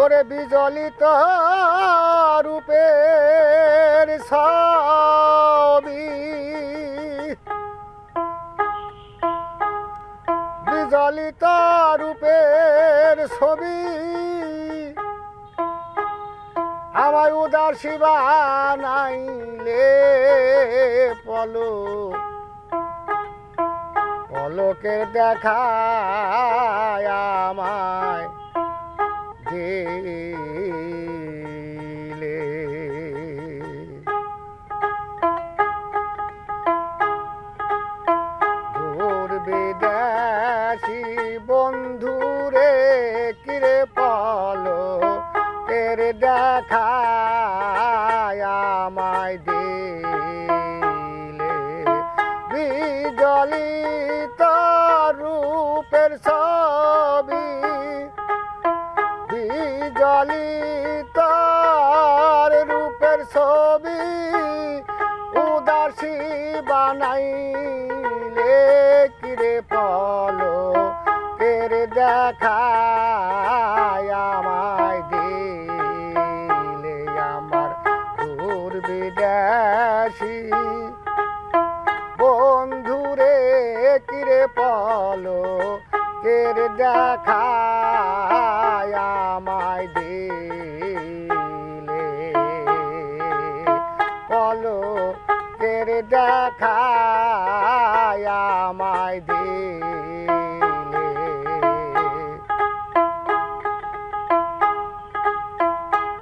ওরে বিজলিত রূপের ছবি, বিজলিত রূপের ছবি আমায় উদাসী বানাইলে পলকের দেখায় আমায় দিলে। দূর বিদেশি বন্ধুরে কিরে পলকের দেখায় আমায় দিলে। বিজলিত রূপের ছবি, বিজলিত রূপের ছবি উদাসী বানাইলে কিরে পলকের দেখায় আমায় দিলে। আমার দূর বিদেশি বন্ধুরে কিরে পলকের দেখায় আমায় দিলে। পলকের দেখায় আমায় দিলে।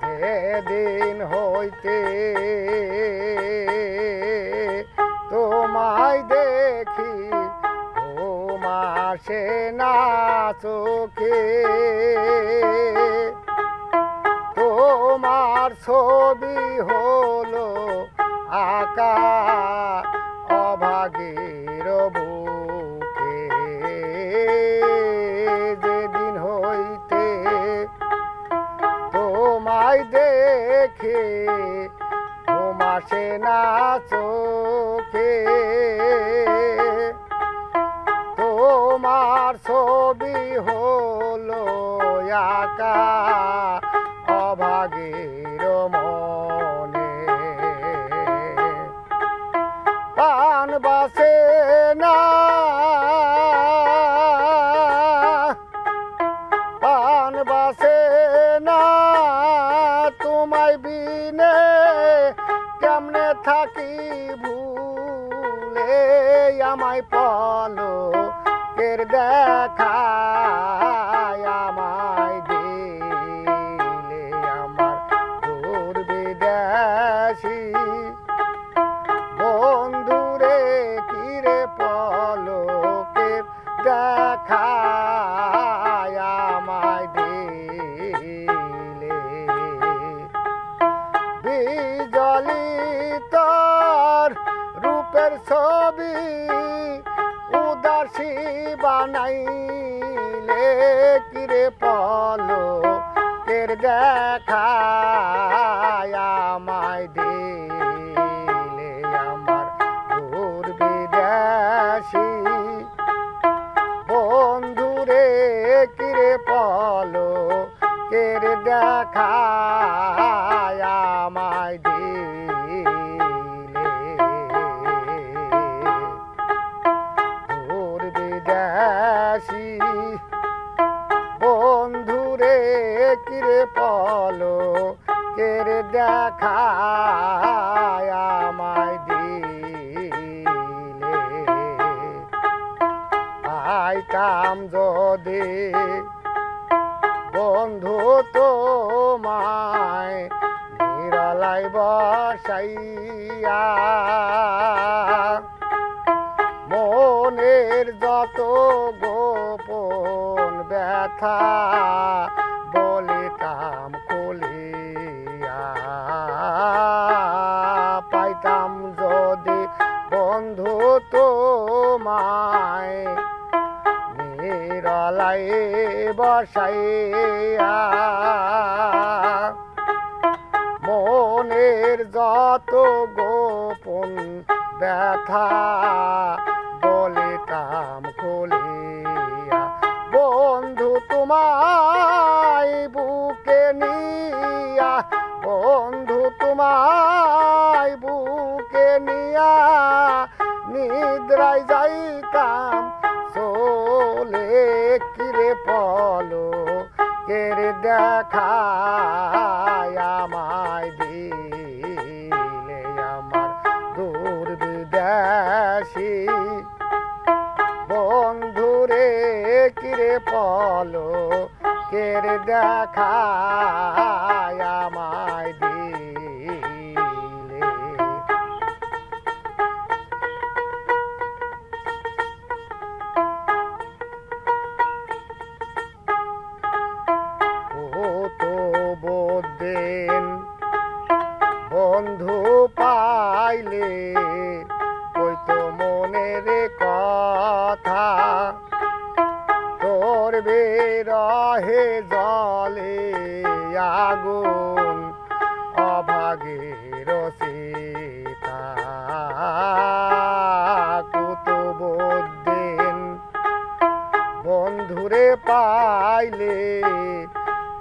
সেদিন হইতে তোমায় দেখি ঘুম আসে না চোখে। তোমার ছবি হলো আঁকা অভাগীর বুকে। যেদিন হইতে তোমায় দেখে ঘুম আসে না চোখে। তোমার ছবি হলো আঁকা অভাগীর মনে। প্রাণ বাসে না, প্রাণ বাসে না তোমায় বিনে, কেমনে থাকি ভুলে আমায় পলকের দেখায় আমায় দিলে। আমার দূর বিদেশি বন্ধুরে কিরে পলকের দেখায় আমায় দিলে। বিজলিত রূপের ছবি উদাসী বানাইলে কিরে পলকের দেখায় আমায় দিলে। আমার দূর বিদেশি বন্ধুরে কিরে পলকের দেখায় আমায় দিলে। দূর বিদেশি বন্ধুরে কিরে পলকের দেখায় আমায় দিলে। পাইতাম যদি বন্ধু তোমায় নিরালায় বসাইয়া, মনের যত গোপন ব্যথা বলিতাম খুলিয়া। পাইতাম যদি বন্ধু তোমায় নিরালায় বসাইয়া, মনের যত গোপন ব্যথা বলিতাম খুলিয়া। বন্ধু তোমায় বুকে পলো কের দেখা আমায় দিলে আমার দূর বিদেশি বন্ধুরে কিরে পলো কের দেখা আমায় দিলে তো বোদিন বন্ধু পাইলে কইতো মনের কথা তোর বিরহে জলে আগুন অভাগের সীতা কুতুবউদ্দিন বন্ধুরে পাইলে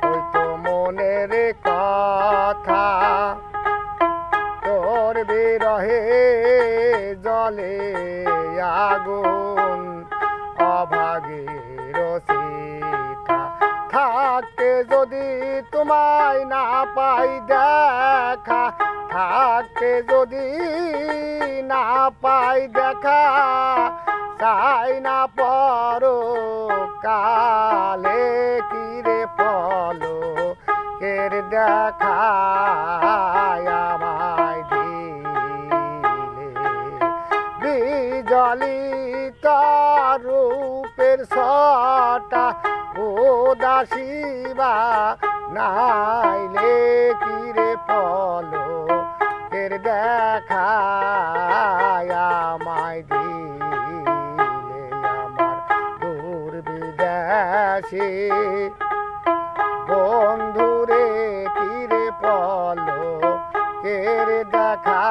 হয়তো মনের কথা তোর বিরহে জলে আগুন অভাগীর সীতা থাকতে যদি তোমায় না পাই দেখা থাকতে যদি না পাই দেখা চাই না পরো কালে কিরে পলো কের দেখা আমায় দিলে বিজলিত রূপের ছটা উদাসীবা নাইলে কিরে পলো কের দেখা আমায় দিলে আমার দূর বিদেশি বন্ধুরে কিরে পলো কের দেখা